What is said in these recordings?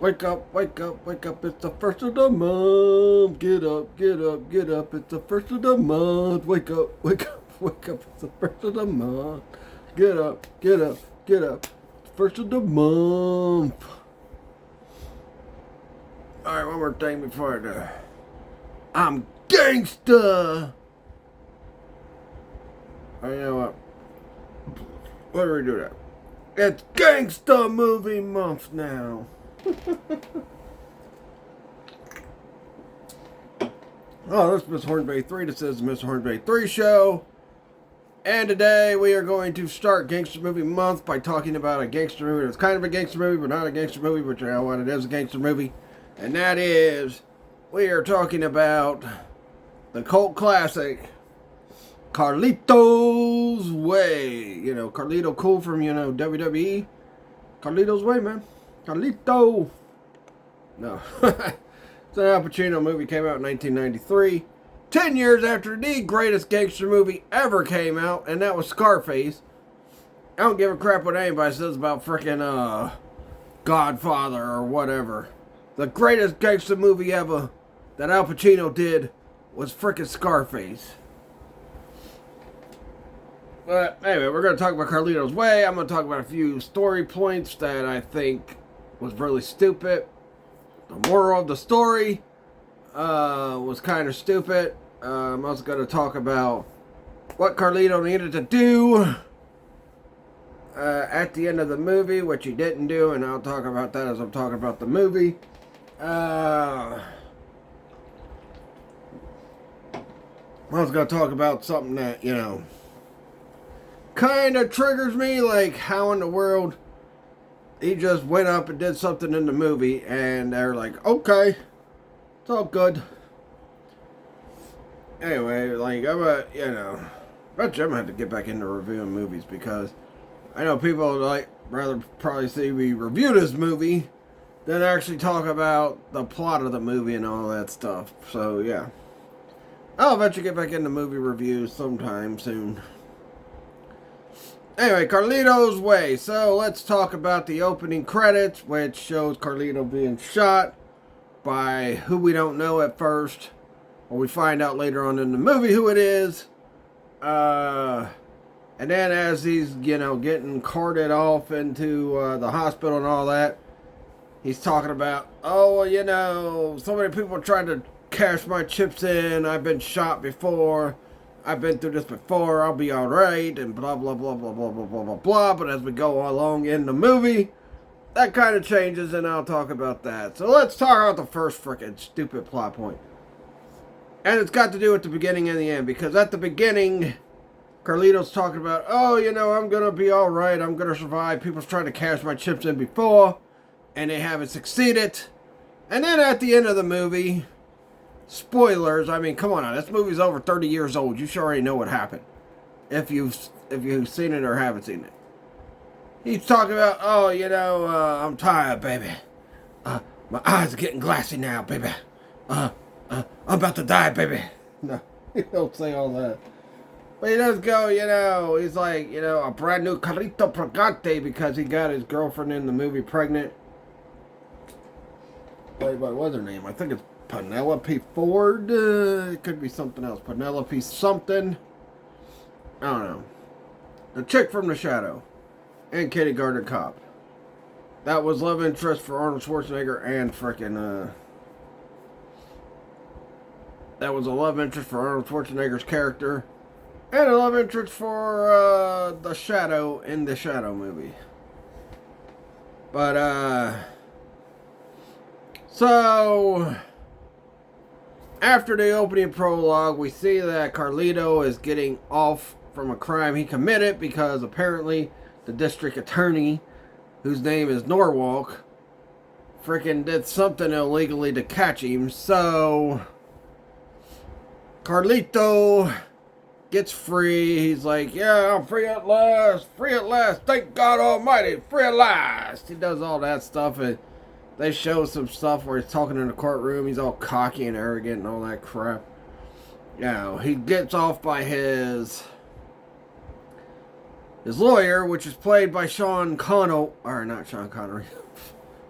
Wake up, wake up, wake up, it's the first of the month. Get up, get up, get up, it's the first of the month. Wake up, wake up, wake up, it's the first of the month. Get up, get up, get up, it's the first of the month. Alright, one more thing before I do. I'm Gangster! Oh, you know what? What do we do that? It's Gangster Movie Month now. Oh, this is Miss Hornby 3. This is the Miss Hornby 3 show. And today we are going to start Gangster Movie Month by talking about a gangster movie that's kind of a gangster movie, but not a gangster movie, but you know what, it is a gangster movie. And that is, we are talking about the cult classic, Carlito's Way. You know, Carlito Cool from, WWE. Carlito's Way, man. Carlito. No. It's an Al Pacino movie, came out in 1993. 10 years after the greatest gangster movie ever came out, and that was Scarface. I don't give a crap what anybody says about frickin' Godfather or whatever. The greatest gangster movie ever that Al Pacino did was frickin' Scarface. But anyway, we're going to talk about Carlito's Way. I'm going to talk about a few story points that I think was really stupid. The moral of the story was kind of stupid. I'm also going to talk about what Carlito needed to do at the end of the movie, which he didn't do, and I'll talk about that as I'm talking about the movie. I was going to talk about something that, kind of triggers me, like how in the world he just went up and did something in the movie, and they're like, okay, it's all good. Anyway, like, eventually I'm going to have to get back into reviewing movies, because I know people like rather probably see me review this movie than actually talk about the plot of the movie and all that stuff. So, yeah. I'll eventually get back into movie reviews sometime soon. Anyway, Carlito's Way. So, let's talk about the opening credits, which shows Carlito being shot by who we don't know at first. Or we find out later on in the movie who it is. And then as he's, getting carted off into the hospital and all that, he's talking about, so many people tried to cash my chips in. I've been shot before. I've been through this before. I'll be alright. And blah, blah, blah, blah, blah, blah, blah, blah, blah. But as we go along in the movie, that kind of changes, and I'll talk about that. So let's talk about the first frickin' stupid plot point. And it's got to do with the beginning and the end. Because at the beginning, Carlito's talking about, I'm going to be alright. I'm going to survive. People's trying to cash my chips in before, and they haven't succeeded. And then at the end of the movie, spoilers, I mean, come on now, this movie's over 30 years old. You sure already know what happened. If you've seen it or haven't seen it. He's talking about, I'm tired, baby. My eyes are getting glassy now, baby. I'm about to die, baby. No, he don't say all that. But he does go, he's like, a brand new Carlito Pregante because he got his girlfriend in the movie pregnant. Wait, what was her name? I think it's Penelope Ford. It could be something else. Penelope something. I don't know. The chick from The Shadow. And Kindergarten Cop. That was love interest for Arnold Schwarzenegger and frickin' that was a love interest for Arnold Schwarzenegger's character. And a love interest for The Shadow in The Shadow movie. But, so after the opening prologue, we see that Carlito is getting off from a crime he committed because apparently the district attorney, whose name is Norwalk, freaking did something illegally to catch him. So Carlito gets free. He's like, yeah, I'm free at last. Free at last. Thank God Almighty. Free at last. He does all that stuff, and they show some stuff where he's talking in the courtroom. He's all cocky and arrogant and all that crap. He gets off by his lawyer, which is played by Sean Connery. Or not Sean Connery.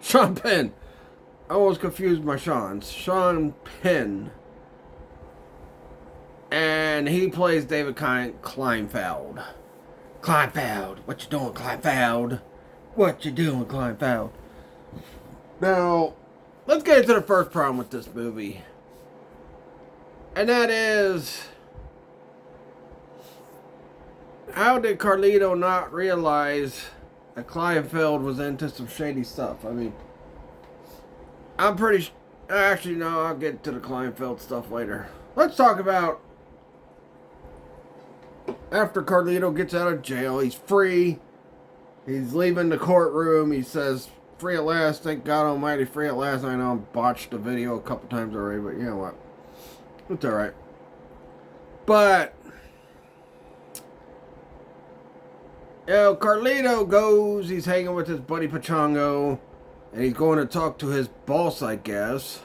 Sean Penn. I always confused my Sean's. Sean Penn. And he plays David Kleinfeld. Kleinfeld. What you doing, Kleinfeld? What you doing, Kleinfeld? Now, let's get into the first problem with this movie. And that is, how did Carlito not realize that Kleinfeld was into some shady stuff? I mean, I'm pretty... Actually, no, I'll get to the Kleinfeld stuff later. Let's talk about after Carlito gets out of jail. He's free. He's leaving the courtroom. He says, free at last. Thank God Almighty, free at last. I know I botched the video a couple times already, but you know what? It's alright. But, you know, Carlito goes, he's hanging with his buddy Pachongo, and he's going to talk to his boss, I guess.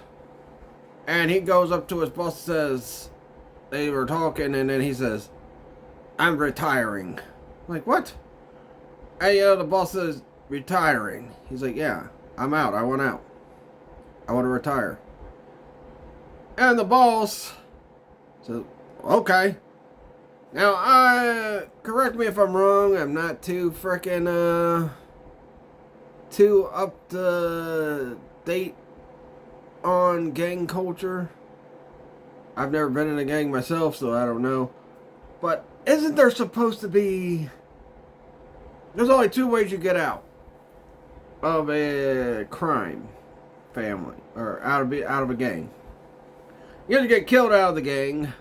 And he goes up to his boss and says, they were talking, and then he says, I'm retiring. Like, what? And, you know, the boss says, retiring. He's like, yeah, I'm out. I want out. I want to retire. And the boss says, okay. Now, correct me if I'm wrong. I'm not too frickin', too up to date on gang culture. I've never been in a gang myself, so I don't know. But isn't there supposed to be... There's only two ways you get out of a crime family, or out of a gang. You either get killed out of the gang,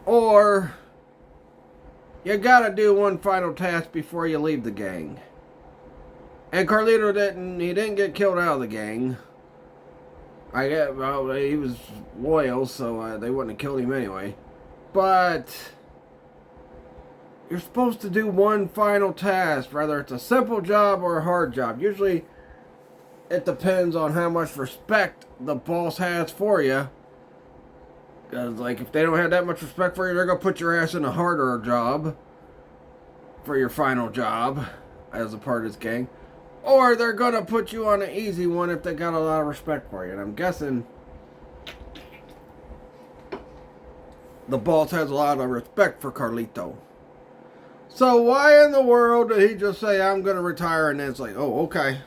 or you gotta do one final task before you leave the gang. And Carlito didn't get killed out of the gang. Well, he was loyal, so they wouldn't have killed him anyway. But you're supposed to do one final task, whether it's a simple job or a hard job. Usually, it depends on how much respect the boss has for you. Because, like, if they don't have that much respect for you, they're going to put your ass in a harder job for your final job as a part of this gang. Or they're going to put you on an easy one if they got a lot of respect for you. And I'm guessing the boss has a lot of respect for Carlito. So why in the world did he just say, I'm going to retire? And then it's like, oh, okay.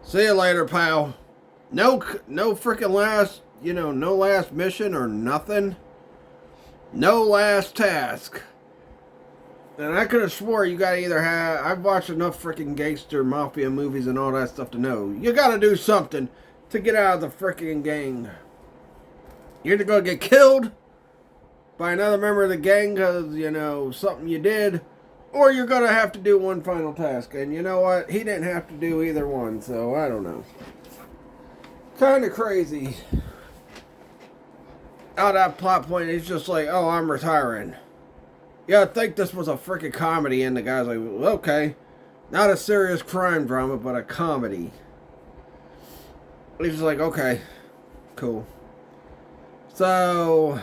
See you later, pal. No freaking last, no last mission or nothing. No last task. And I could have swore you gotta either have... I've watched enough freaking gangster mafia movies and all that stuff to know. You gotta do something to get out of the freaking gang. You're either gonna get killed by another member of the gang because, something you did, or you're gonna have to do one final task. And you know what? He didn't have to do either one, so I don't know. Kind of crazy. Out of that plot point, he's just like, oh, I'm retiring. Yeah, I think this was a freaking comedy, and the guy's like, well, okay. Not a serious crime drama, but a comedy. He's just like, okay, cool. So,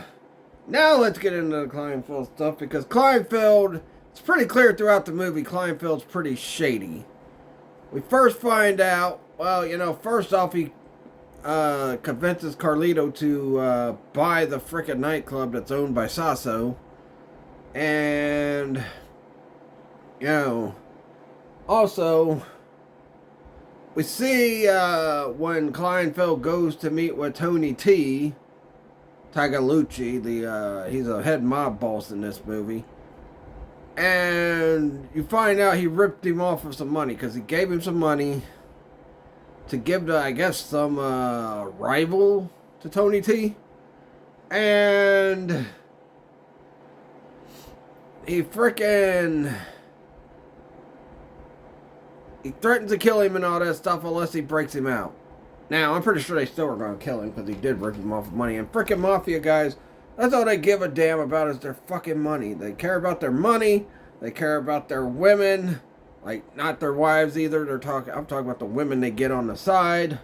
now let's get into the Kleinfeld stuff, because Kleinfeld, it's pretty clear throughout the movie, Kleinfeld's pretty shady. We first find out, well, first off, he convinces Carlito to buy the freaking nightclub that's owned by Sasso. And, also, we see when Kleinfeld goes to meet with Tony T, Tagalucci, he's a head mob boss in this movie. And you find out he ripped him off of some money, because he gave him some money to give to, I guess, some rival to Tony T. And he threatens to kill him and all that stuff unless he breaks him out. Now, I'm pretty sure they still were going to kill him because he did rip him off of money. And freaking mafia guys, that's all they give a damn about is their fucking money. They care about their money. They care about their women. Like, not their wives either. I'm talking about the women they get on the side.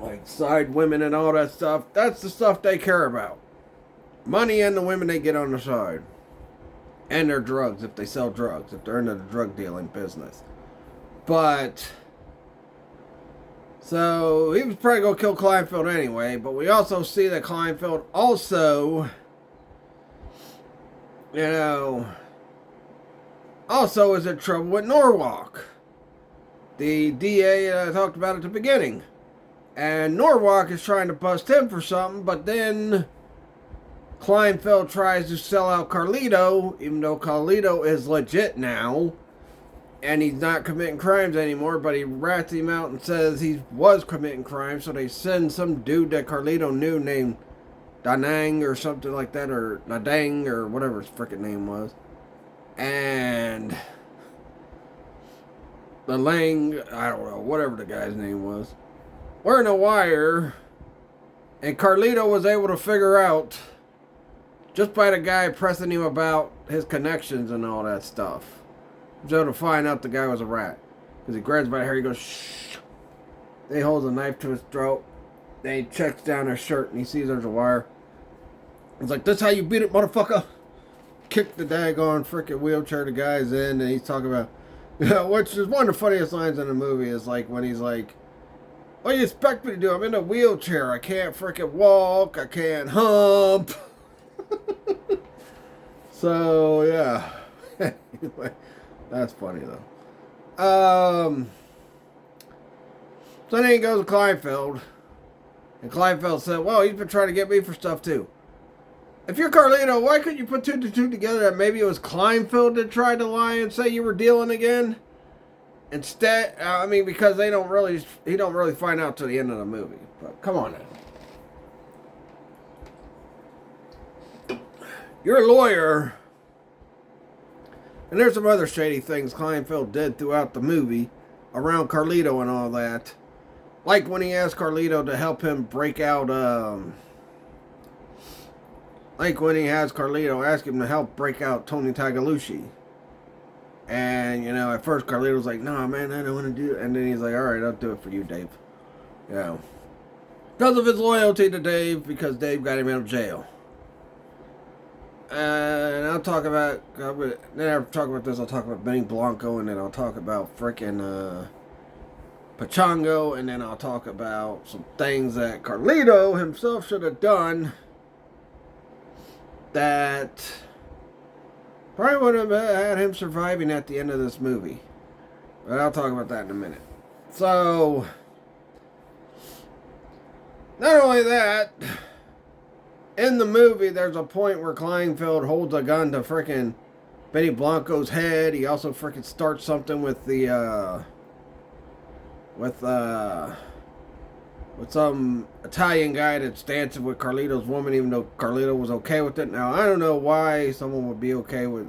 Like, side women and all that stuff. That's the stuff they care about. Money and the women they get on the side. And their drugs, if they sell drugs, if they're into the drug dealing business. But, so he was probably going to kill Kleinfeld anyway, but we also see that Kleinfeld also, also is in trouble with Norwalk, the DA I talked about at the beginning. And Norwalk is trying to bust him for something, but then Kleinfeld tries to sell out Carlito, even though Carlito is legit now, and he's not committing crimes anymore, but he rats him out and says he was committing crimes, so they send some dude that Carlito knew named Danang or something like that, or Nadang, or whatever his frickin' name was. And the Lang, I don't know, whatever the guy's name was, wearing a wire, and Carlito was able to figure out, just by the guy pressing him about his connections and all that stuff, he was able to find out the guy was a rat. Because he grabs by the hair, he goes, shh. Then he holds a knife to his throat. Then he checks down his shirt and he sees there's a wire. He's like, this how you beat it, motherfucker? Kick the daggone freaking wheelchair the guy's in, and he's talking about, which is one of the funniest lines in the movie, is like when he's like, what do you expect me to do? I'm in a wheelchair. I can't freaking walk. I can't hump. So, yeah. Anyway, that's funny, though. So then he goes to Kleinfeld. And Kleinfeld said, well, he's been trying to get me for stuff, too. If you're Carlito, why couldn't you put two to two together that maybe it was Kleinfeld that tried to lie and say you were dealing again? Instead, because he don't really find out till the end of the movie. But come on now. You're a lawyer. And there's some other shady things Kleinfeld did throughout the movie around Carlito and all that. Like when he asked Carlito to help him break out, like when he has Carlito ask him to help break out Tony Tagalucci. And, at first Carlito was like, nah, man, I don't want to do it. And then he's like, all right, I'll do it for you, Dave. Because of his loyalty to Dave, because Dave got him out of jail. And I'll talk about, then after talk about this, I'll talk about Benny Blanco, and then I'll talk about frickin' Pachango, and then I'll talk about some things that Carlito himself should have done that probably would have had him surviving at the end of this movie. But I'll talk about that in a minute. So, not only that, in the movie, there's a point where Kleinfeld holds a gun to frickin' Benny Blanco's head. He also frickin' starts something with the, with some Italian guy that's dancing with Carlito's woman, even though Carlito was okay with it. Now, I don't know why someone would be okay with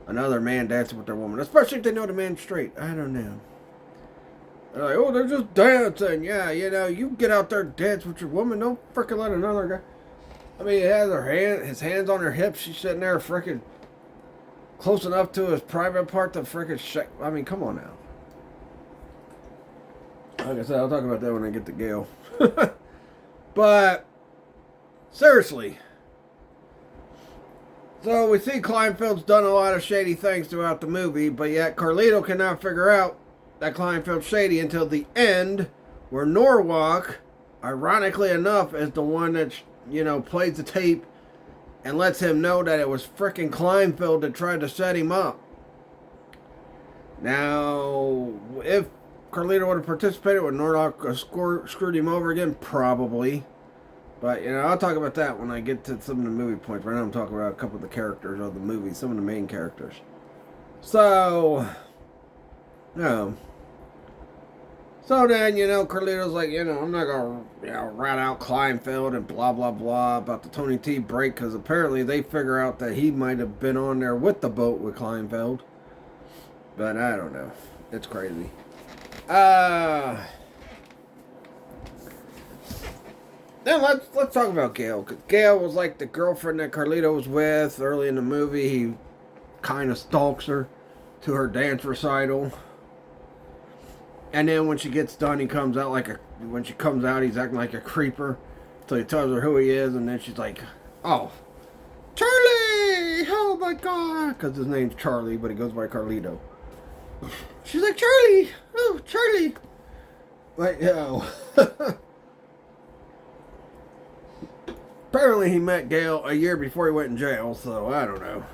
another man dancing with their woman, especially if they know the man's straight. I don't know. They're like, oh, they're just dancing. Yeah, you get out there and dance with your woman. Don't frickin' let another guy. He has his hands on her hips. She's sitting there frickin' close enough to his private part to frickin' shake. Come on now. Like I said, I'll talk about that when I get to Gale. But, seriously. So, we see Kleinfeld's done a lot of shady things throughout the movie, but yet Carlito cannot figure out that Kleinfeld's shady until the end, where Norwalk, ironically enough, is the one that, plays the tape and lets him know that it was frickin' Kleinfeld that tried to set him up. Now, if Carlito would have participated, would Norwalk screwed him over again? Probably. But, I'll talk about that when I get to some of the movie points. Right now I'm talking about a couple of the characters of the movie, some of the main characters. So, So then, Carlito's like, I'm not going to, rat out Kleinfeld and blah, blah, blah about the Tony T break, because apparently they figure out that he might have been on there with the boat with Kleinfeld. But I don't know. It's crazy. Then let's talk about Gail. Because Gail was like the girlfriend that Carlito was with early in the movie. He kind of stalks her to her dance recital. And then when she gets done, he comes out when she comes out, he's acting like a creeper. So he tells her who he is, and then she's like, oh, Charlie! Oh my my God, because his name's Charlie, but he goes by Carlito. She's like, Charlie, oh, Charlie. Like, apparently he met Gale a year before he went in jail, so I don't know.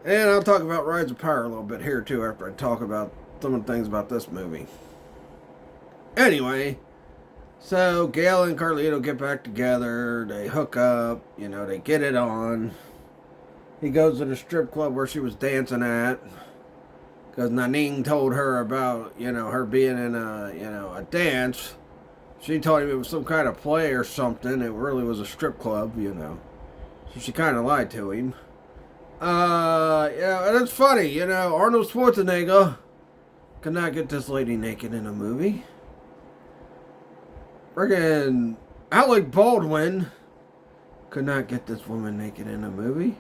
And I'll talk about Rise of Power a little bit here, too, after I talk about some of the things about this movie. Anyway, so Gale and Carlito get back together. They hook up. You know, they get it on. He goes to the strip club where she was dancing at. Because Nanine told her about, you know, her being in a dance. She told him it was some kind of play or something. It really was a strip club, you know. So she kind of lied to him. Yeah, and it's funny, you know, Arnold Schwarzenegger could not get this lady naked in a movie. Friggin' Alec Baldwin could not get this woman naked in a movie.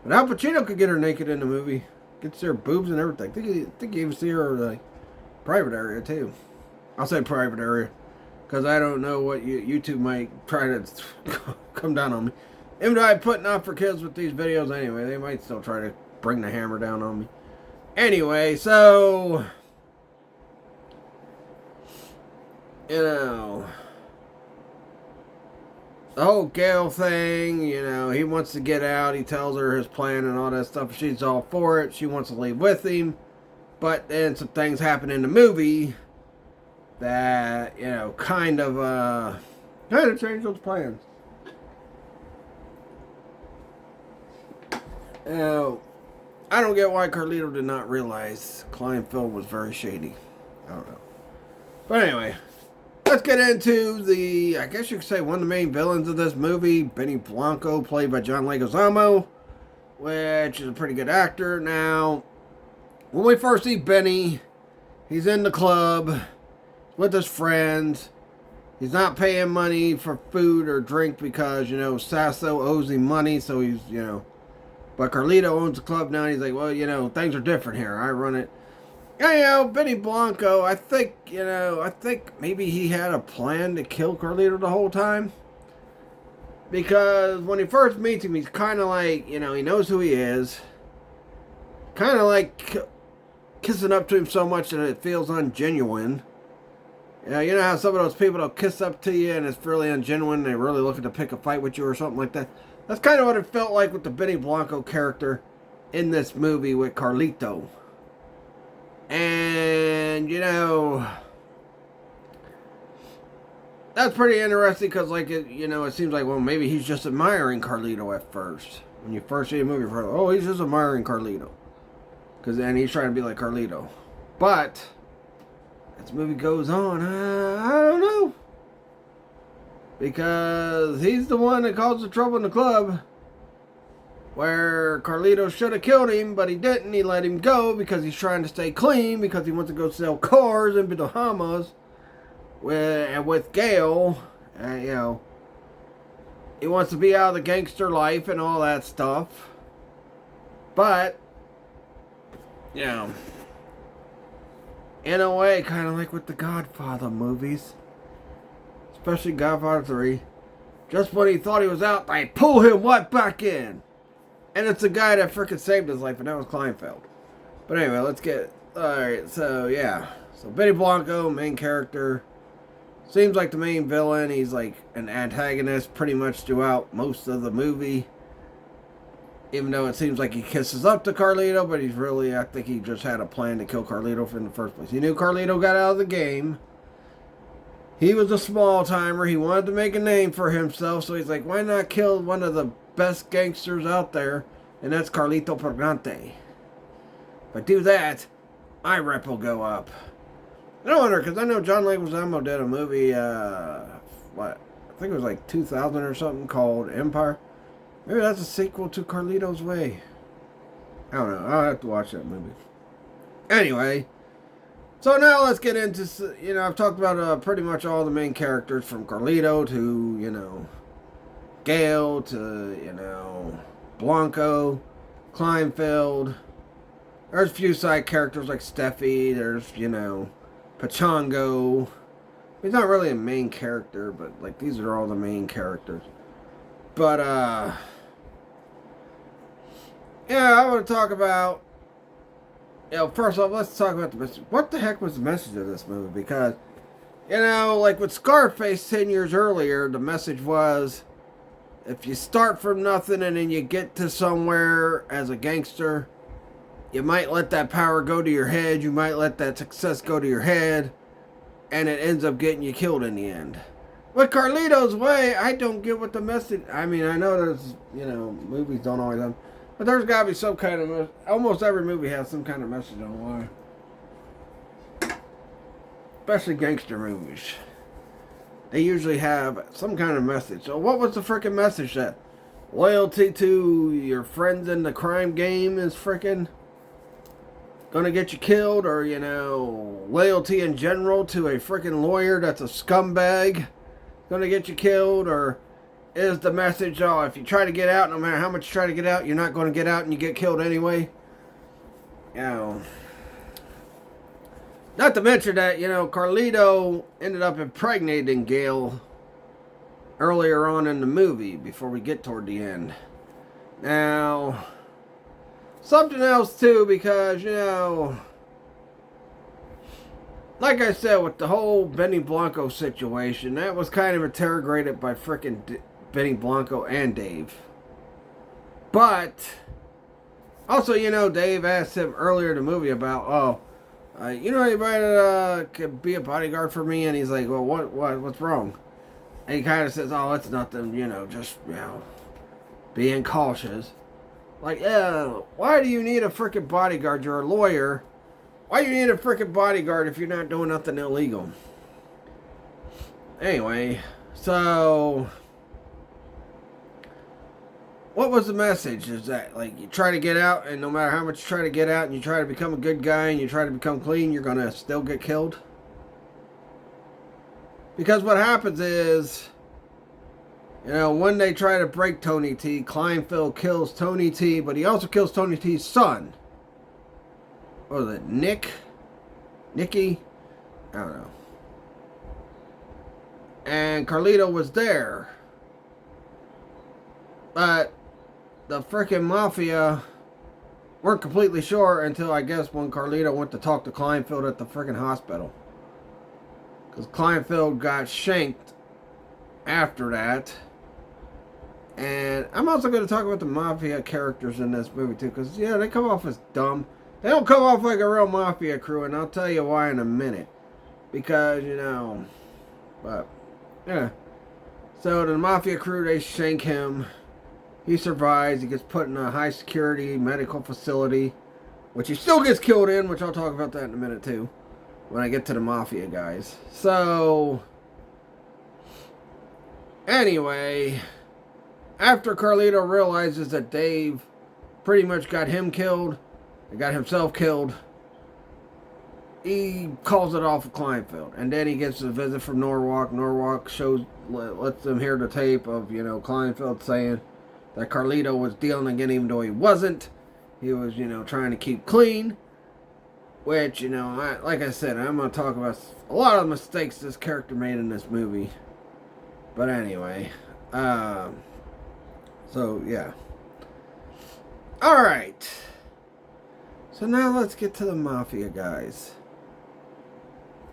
But Al Pacino could get her naked in a movie. Get to see her boobs and everything. I think you even see her like private area too. I'll say private area because I don't know what YouTube might try to come down on me. Even though I'm putting off for kids with these videos anyway, they might still try to bring the hammer down on me. Anyway, so you know, the whole Gale thing, you know, he wants to get out. He tells her his plan and all that stuff. She's all for it. She wants to leave with him. But then some things happen in the movie that, you know, kind of change those plans. Now, I don't get why Carlito did not realize Kleinfeld was very shady. I don't know. But anyway, let's get into I guess you could say one of the main villains of this movie, Benny Blanco, played by John Leguizamo, which is a pretty good actor. Now, when we first see Benny, he's in the club with his friends. He's not paying money for food or drink because, you know, Sasso owes him money, so he's, you know. But Carlito owns the club now, and he's like, well, you know, things are different here. I run it. Yeah, you know, Benny Blanco, I think maybe he had a plan to kill Carlito the whole time. Because when he first meets him, he's kind of like, you know, he knows who he is. Kind of like kissing up to him so much that it feels ungenuine. You know how some of those people will kiss up to you and it's really ungenuine and they're really looking to pick a fight with you or something like that? That's kind of what it felt like with the Benny Blanco character in this movie with Carlito. And, you know, that's pretty interesting because, like, it seems like, well, maybe he's just admiring Carlito at first. When you first see a movie, oh, he's just admiring Carlito. Because then he's trying to be like Carlito. But, as the movie goes on, I don't know. Because he's the one that caused the trouble in the club. Where Carlito should have killed him, but he didn't. He let him go because he's trying to stay clean, because he wants to go sell cars in the Bahamas with Gale. You know, he wants to be out of the gangster life and all that stuff. But, you know, in a way, kind of like with the Godfather movies. Especially Godfather 3. Just when he thought he was out, they pull him right back in. And it's the guy that freaking saved his life, and that was Kleinfeld. But anyway, let's get... Alright, so yeah. So Benny Blanco, main character. Seems like the main villain. He's like an antagonist pretty much throughout most of the movie. Even though it seems like he kisses up to Carlito, but he's really... I think he just had a plan to kill Carlito in the first place. He knew Carlito got out of the game. He was a small timer. He wanted to make a name for himself, so he's like, why not kill one of the best gangsters out there? And that's Carlito Purgante. If I do that, my rep will go up. I wonder, because I know John Leguizamo did a movie, I think it was like 2000 or something, called Empire. Maybe that's a sequel to Carlito's Way. I don't know. I'll have to watch that movie. Anyway. So now let's get into, you know, I've talked about pretty much all the main characters from Carlito to, you know, Gale to, you know, Blanco, Kleinfeld. There's a few side characters like Steffi. There's, you know, Pachango. He's not really a main character, but, like, these are all the main characters. But, Yeah, I want to talk about, first off, let's talk about the message. What the heck was the message of this movie? Because, like with Scarface 10 years earlier, the message was, if you start from nothing and then you get to somewhere as a gangster, you might let that power go to your head, you might let that success go to your head, and it ends up getting you killed in the end. With Carlito's Way, I don't get what the message... I mean, I know there's, movies don't always have... But there's got to be some kind of... Almost every movie has some kind of message on why. Especially gangster movies. They usually have some kind of message. So what was the freaking message that loyalty to your friends in the crime game is freaking gonna get you killed? Or, loyalty in general to a freaking lawyer that's a scumbag gonna get you killed? Or is the message, if you try to get out, no matter how much you try to get out, you're not going to get out and you get killed anyway? Not to mention that, Carlito ended up impregnating Gail earlier on in the movie before we get toward the end. Now, something else too, because, like I said, with the whole Benny Blanco situation, that was kind of interrogated by frickin' Benny Blanco and Dave. But also, Dave asked him earlier in the movie about, anybody that could be a bodyguard for me? And he's like, well, what's wrong? And he kind of says, oh, it's nothing, just, being cautious. Like, why do you need a freaking bodyguard? You're a lawyer. Why do you need a freaking bodyguard if you're not doing nothing illegal? Anyway, so what was the message? Is that, like, you try to get out, and no matter how much you try to get out, and you try to become a good guy, and you try to become clean, you're going to still get killed? Because what happens is, when they try to break Tony T, Kleinfeld kills Tony T, but he also kills Tony T's son. What was it, Nicky? I don't know. And Carlito was there. But the frickin' mafia weren't completely sure until, I guess, when Carlito went to talk to Kleinfeld at the frickin' hospital. Because Kleinfeld got shanked after that. And I'm also going to talk about the mafia characters in this movie too. Because, they come off as dumb. They don't come off like a real mafia crew, and I'll tell you why in a minute. Because, but, yeah. So the mafia crew, they shank him. He survives. He gets put in a high security medical facility, which he still gets killed in, which I'll talk about that in a minute too, when I get to the mafia guys. So, anyway, after Carlito realizes that Dave pretty much got him killed, and got himself killed, he calls it off with Kleinfeld. And then he gets a visit from Norwalk. Norwalk lets them hear the tape of, Kleinfeld saying that Carlito was dealing again even though he wasn't. He was, trying to keep clean. Which, like I said, I'm going to talk about a lot of the mistakes this character made in this movie. But anyway. So, yeah. Alright. So now let's get to the mafia guys.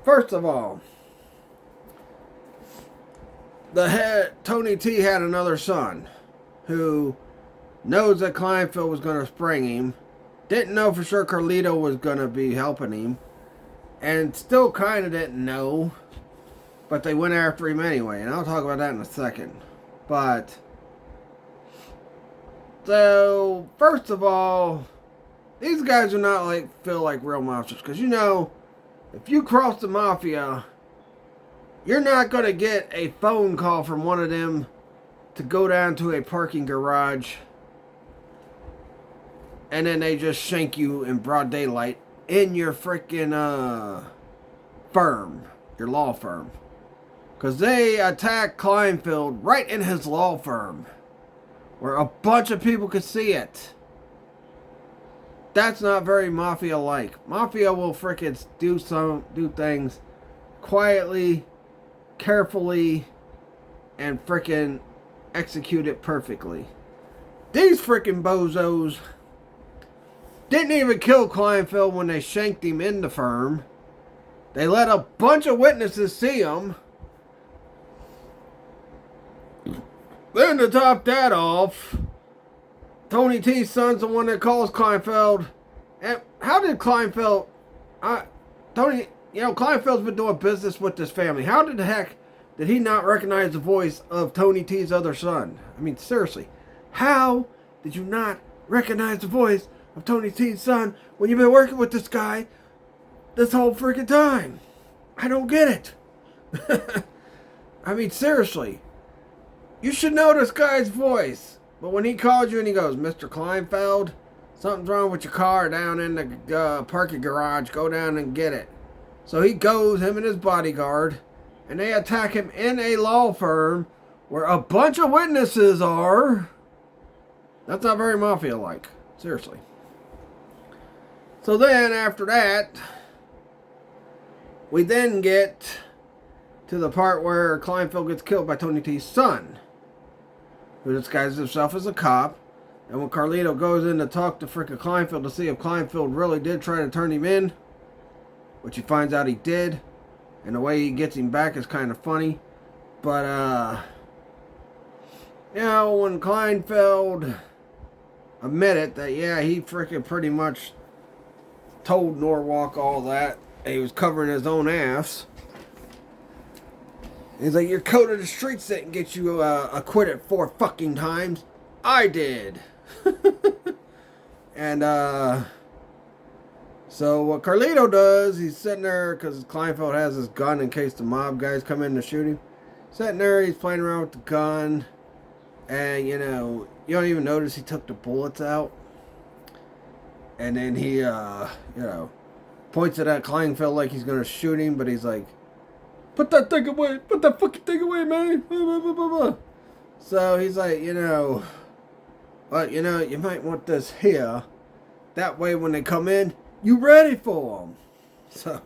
First of all, Tony T had another son who knows that Kleinfeld was going to spring him, didn't know for sure Carlito was going to be helping him, and still kind of didn't know, but they went after him anyway, and I'll talk about that in a second. But, so, first of all, these guys do not feel like real mobsters. Because, if you cross the mafia, you're not going to get a phone call from one of them to go down to a parking garage. And then they just shank you in broad daylight in your freaking firm. Your law firm. Because they attacked Kleinfeld right in his law firm. Where a bunch of people could see it. That's not very mafia-like. Mafia will frickin' do things quietly, carefully, and frickin' execute it perfectly. These frickin' bozos Didn't even kill Kleinfeld when they shanked him in the firm. They let a bunch of witnesses see him. Then to top that off, Tony T's son's the one that calls Kleinfeld. And how did Kleinfeld... Tony... Kleinfeld's been doing business with this family. How did the heck did he not recognize the voice of Tony T's other son? I mean, seriously. How did you not recognize the voice of Tony T's son when you've been working with this guy this whole freaking time? I don't get it. I mean, seriously. You should know this guy's voice. But when he calls you and he goes, Mr. Kleinfeld, something's wrong with your car down in the parking garage. Go down and get it. So he goes, him and his bodyguard, and they attack him in a law firm where a bunch of witnesses are. That's not very mafia-like. Seriously. So then, after that, we then get to the part where Kleinfeld gets killed by Tony T's son, who disguises himself as a cop. And when Carlito goes in to talk to frickin' Kleinfeld to see if Kleinfeld really did try to turn him in, which he finds out he did, and the way he gets him back is kind of funny. But, when Kleinfeld admitted that, yeah, he freaking pretty much told Norwalk all that, and he was covering his own ass. He's like, your code of the streets didn't get you acquitted 4 fucking times. I did. And, so what Carlito does, he's sitting there, because Kleinfeld has his gun in case the mob guys come in to shoot him. Sitting there, he's playing around with the gun. And, you don't even notice he took the bullets out. And then he, points it at Kleinfeld like he's going to shoot him, but he's like, put that thing away, put that fucking thing away, man. So he's like, but, you might want this here. That way when they come in, you ready for them. So,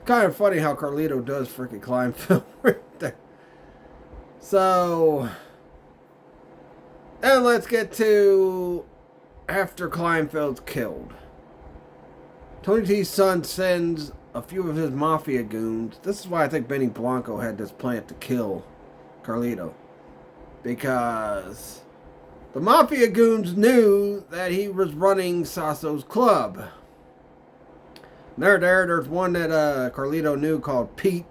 kind of funny how Carlito does freaking Kleinfeld right there. So, and let's get to after Kleinfeld's killed. Tony T's son sends a few of his mafia goons. This is why I think Benny Blanco had this plan to kill Carlito. Because the mafia goons knew that he was running Sasso's club. There's one that Carlito knew called Pete.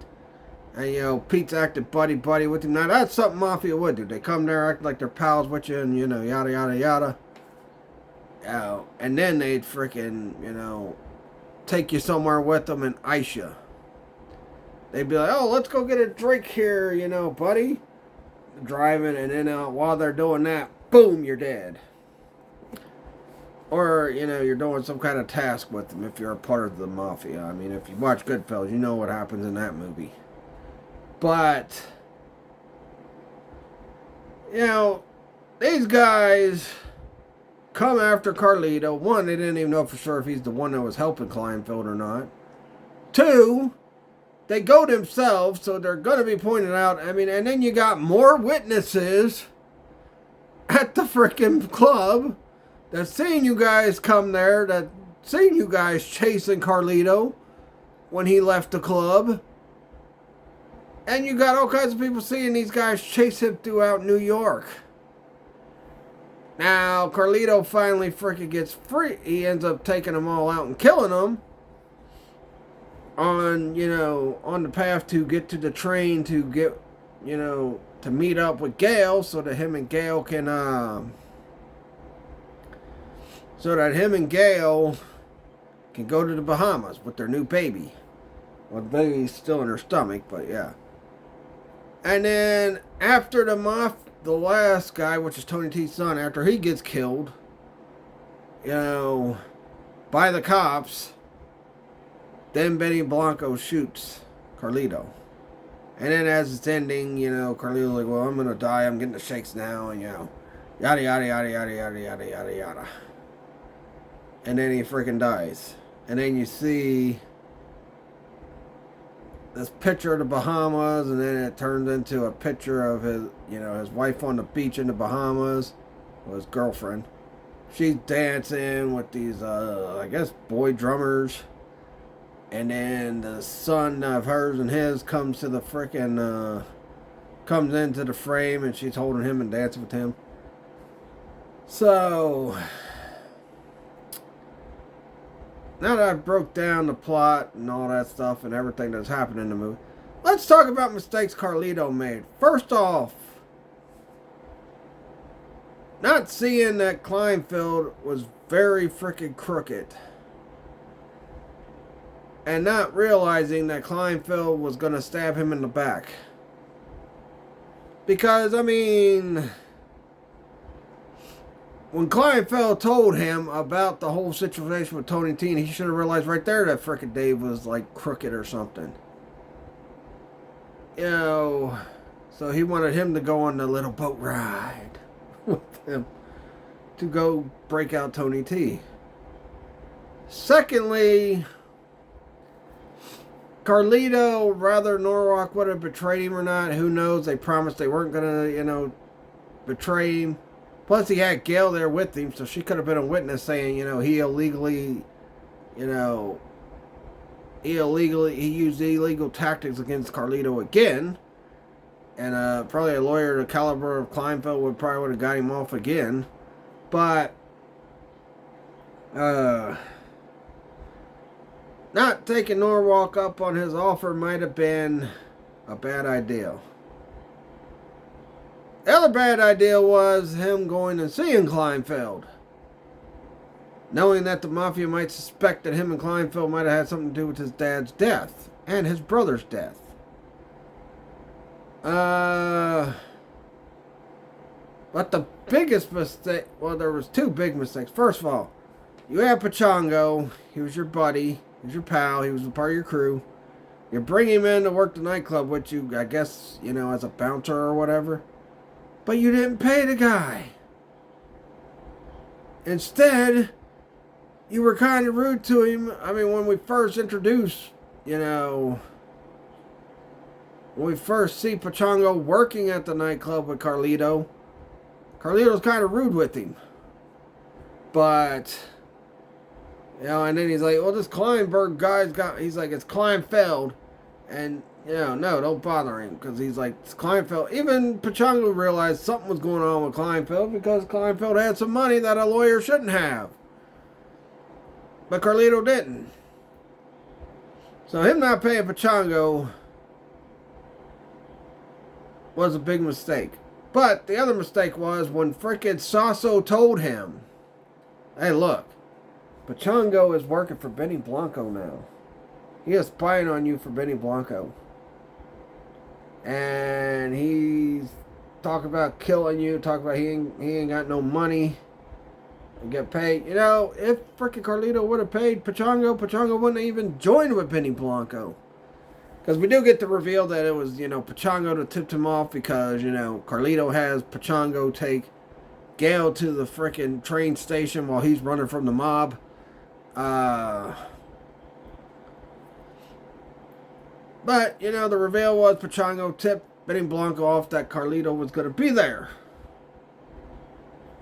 And, Pete's acted buddy-buddy with him. Now, that's something Mafia would do. They come there, act like they're pals with you, and, yada, yada, yada. And then they'd freaking, take you somewhere with them and ice you. They'd be like, oh, let's go get a drink here, buddy. Driving, and then while they're doing that, boom, you're dead. Or, you're doing some kind of task with them if you're a part of the Mafia. I mean, if you watch Goodfellas, you know what happens in that movie. But, these guys come after Carlito. One, they didn't even know for sure if he's the one that was helping Kleinfeld or not. Two, they go themselves, so they're going to be pointed out. I mean, and then you got more witnesses at the freaking club that seen you guys come there, that seen you guys chasing Carlito when he left the club. And you got all kinds of people seeing these guys chase him throughout New York. Now, Carlito finally freaking gets free. He ends up taking them all out and killing them. On the path to get to the train to get, to meet up with Gail so that him and Gail can, go to the Bahamas with their new baby. Well, the baby's still in her stomach, but yeah. And then after the last guy, which is Tony T's son, after he gets killed, by the cops, then Benny Blanco shoots Carlito. And then as it's ending, Carlito's like, well, I'm going to die. I'm getting the shakes now. And, yada, yada, yada, yada, yada, yada, yada, yada. And then he freaking dies. And then you see this picture of the Bahamas, and then it turns into a picture of his, his wife on the beach in the Bahamas, or his girlfriend. she's dancing with these, I guess, boy drummers. And then the son of hers and his comes to the frickin', comes into the frame, and she's holding him and dancing with him. So, now that I've broke down the plot and all that stuff and everything that's happened in the movie, let's talk about mistakes Carlito made. First off, not seeing that Kleinfeld was very freaking crooked. And not realizing that Kleinfeld was going to stab him in the back. Because, I mean, when Kleinfeld told him about the whole situation with Tony T, he should have realized right there that frickin' Dave was like crooked or something. You know, so he wanted him to go on the little boat ride with him to go break out Tony T. Secondly, Carlito, whether Norwalk would have betrayed him or not, who knows? They promised they weren't going to, betray him. Plus, he had Gail there with him, so she could have been a witness saying, he illegally, he used illegal tactics against Carlito again. And probably a lawyer the caliber of Kleinfeld would have got him off again. But, not taking Norwalk up on his offer might have been a bad idea. The other bad idea was him going and seeing Kleinfeld. Knowing that the Mafia might suspect that him and Kleinfeld might have had something to do with his dad's death. And his brother's death. But the biggest mistake... Well, there was two big mistakes. First of all, you had Pachango. He was your buddy. He was your pal. He was a part of your crew. You bring him in to work the nightclub with you, I guess, as a bouncer or whatever. But you didn't pay the guy. Instead, you were kind of rude to him. I mean, when we first introduced, when we first see Pachango working at the nightclub with Carlito, Carlito's kind of rude with him. But... and then he's like, well, this Kleinberg guy's he's like, it's Kleinfeld. And, no, don't bother him. Because he's like, it's Kleinfeld. Even Pachango realized something was going on with Kleinfeld because Kleinfeld had some money that a lawyer shouldn't have. But Carlito didn't. So him not paying Pachango was a big mistake. But the other mistake was when frickin' Sasso told him, hey, look. Pachango is working for Benny Blanco now. He is spying on you for Benny Blanco. And he's talking about killing you, talking about he ain't got no money to get paid. If frickin' Carlito would have paid Pachango wouldn't have even joined with Benny Blanco. Because we do get to reveal that it was, Pachango that tipped him off because, Carlito has Pachango take Gail to the frickin' train station while he's running from the mob. But, the reveal was Pachango tipped Benny Blanco off that Carlito was going to be there.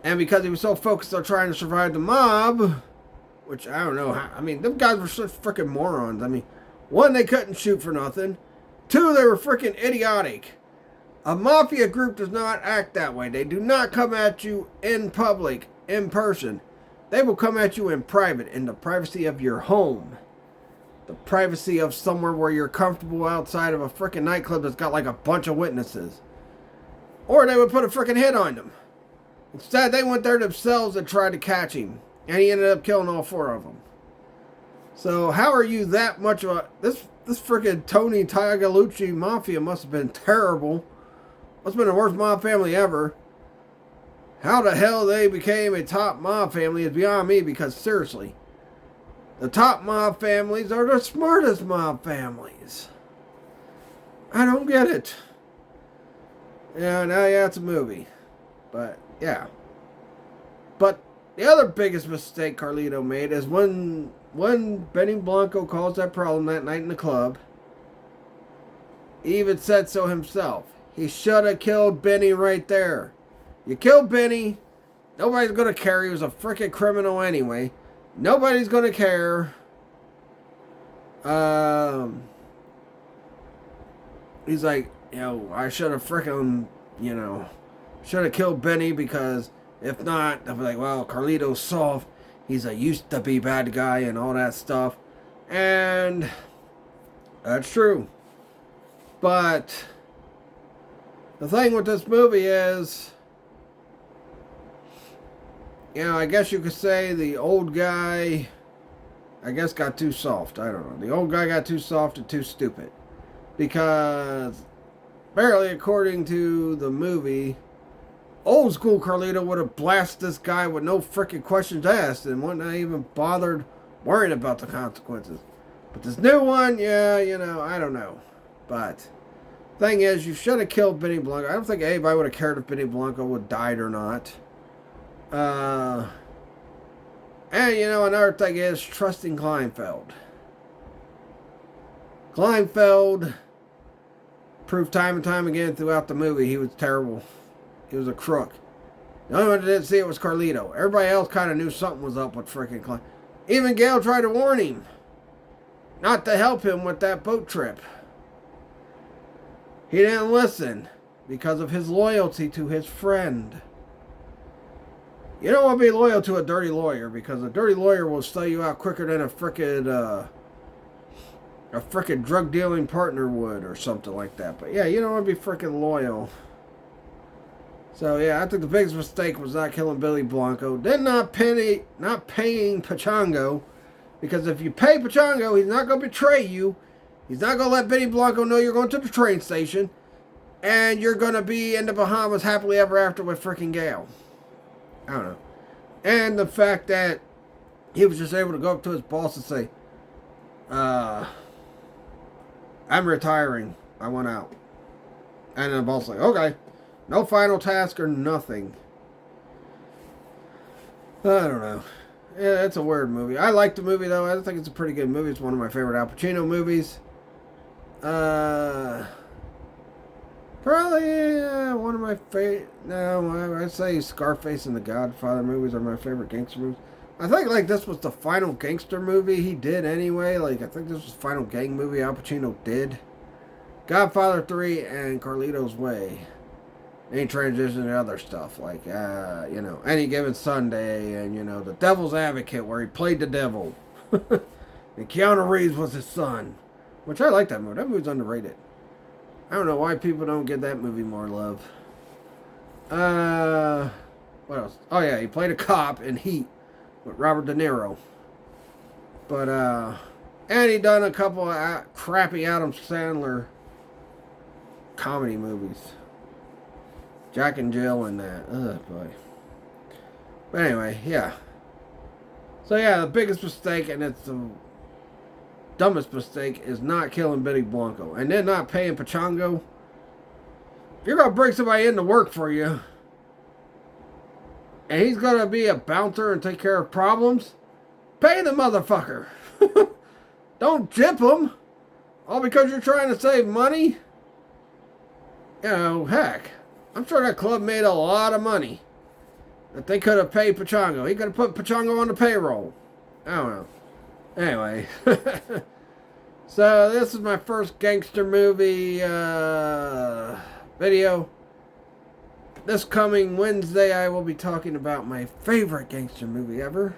And because he was so focused on trying to survive the mob, which I don't know how, them guys were such freaking morons. One, they couldn't shoot for nothing. Two, they were freaking idiotic. A mafia group does not act that way. They do not come at you in public, in person. They will come at you in private, in the privacy of your home. The privacy of somewhere where you're comfortable outside of a freaking nightclub that's got like a bunch of witnesses. Or they would put a freaking hit on them. Instead, they went there themselves and tried to catch him. And he ended up killing all four of them. So how are you that much of a... This freaking Tony Tagalucci Mafia must have been terrible. Must have been the worst mob family ever. How the hell they became a top mob family is beyond me, because seriously, the top mob families are the smartest mob families. I don't get it. Yeah, now it's a movie. But, yeah. But the other biggest mistake Carlito made is when Benny Blanco caused that problem that night in the club, he even said so himself. He should have killed Benny right there. You killed Benny, Nobody's going to care. He was a freaking criminal anyway. Nobody's going to care. He's like, I should have freaking, should have killed Benny, because if not, they'll be like, well, Carlito's soft. He's a used to be bad guy and all that stuff. And that's true. But the thing with this movie is, I guess you could say the old guy, got too soft. I don't know. The old guy got too soft and too stupid. Because, apparently, according to the movie, old school Carlito would have blasted this guy with no freaking questions asked and wouldn't even bothered worrying about the consequences. But this new one, I don't know. But, thing is, you should have killed Benny Blanco. I don't think anybody would have cared if Benny Blanco would have died or not. And, another thing is trusting Kleinfeld. Kleinfeld proved time and time again throughout the movie he was terrible. He was a crook. The only one that didn't see it was Carlito. Everybody else kind of knew something was up with freaking Klein. Even Gail tried to warn him not to help him with that boat trip. He didn't listen because of his loyalty to his friend. You don't want to be loyal to a dirty lawyer, because a dirty lawyer will sell you out quicker than a frickin' drug dealing partner would, or something like that. But yeah, you don't want to be frickin' loyal. So yeah, I think the biggest mistake was not killing Billy Blanco. Then not paying Pachango, because if you pay Pachango, he's not going to betray you. He's not going to let Benny Blanco know you're going to the train station, and you're going to be in the Bahamas happily ever after with frickin' Gail. I don't know. And the fact that he was just able to go up to his boss and say, I'm retiring. I want out. And the boss was like, okay. No final task or nothing. I don't know. Yeah, it's a weird movie. I like the movie, though. I think it's a pretty good movie. It's one of my favorite Al Pacino movies. Probably one of my favorite. No, I'd say Scarface and the Godfather movies are my favorite gangster movies. I think this was the final gangster movie he did anyway. I think this was the final gang movie Al Pacino did. Godfather 3 and Carlito's Way. And he transitioned to other stuff like, Any Given Sunday and, The Devil's Advocate, where he played the devil. And Keanu Reeves was his son. Which I like that movie. That movie's underrated. I don't know why people don't give that movie more love. What else? Oh yeah, he played a cop in Heat with Robert De Niro. But, and he done a couple of crappy Adam Sandler comedy movies. Jack and Jill and that. Oh boy. But anyway, yeah. So yeah, the biggest mistake, and it's the dumbest mistake, is not killing Benny Blanco. And then not paying Pachango. If you're going to bring somebody in to work for you, and he's going to be a bouncer and take care of problems, pay the motherfucker. Don't jip him. All because you're trying to save money. Heck. I'm sure that club made a lot of money that they could have paid Pachango. He could have put Pachango on the payroll. I don't know. Anyway. So this is my first gangster movie video. This coming Wednesday I will be talking about my favorite gangster movie ever.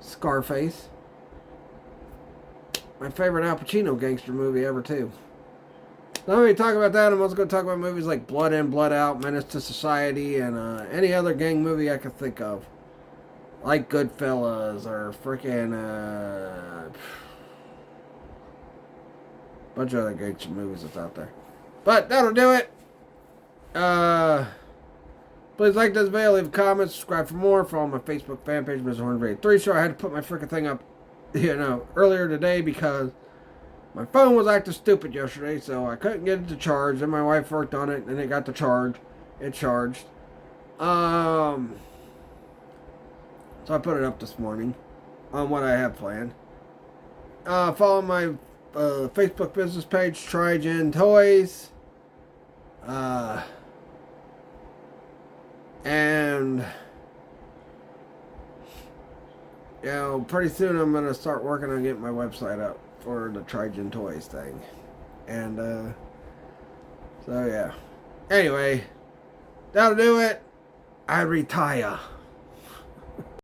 Scarface. My favorite Al Pacino gangster movie ever too. So let me talk about that. I'm also going to talk about movies like Blood In, Blood Out, Menace to Society, and any other gang movie I could think of. Like Goodfellas, or frickin' bunch of other gangster movies that's out there. But that'll do it. Please like this video, leave a comment, subscribe for more. Follow my Facebook fan page, Mr. Horn Radio 3 Show. I had to put my frickin' thing up, earlier today because my phone was acting stupid yesterday, so I couldn't get it to charge. Then my wife worked on it, and it got to charge. It charged. So I put it up this morning on what I have planned. Follow my Facebook business page, Trigen Toys. And you know, pretty soon I'm going to start working on getting my website up for the Trigen Toys thing. And, so yeah. Anyway, that'll do it. I retire.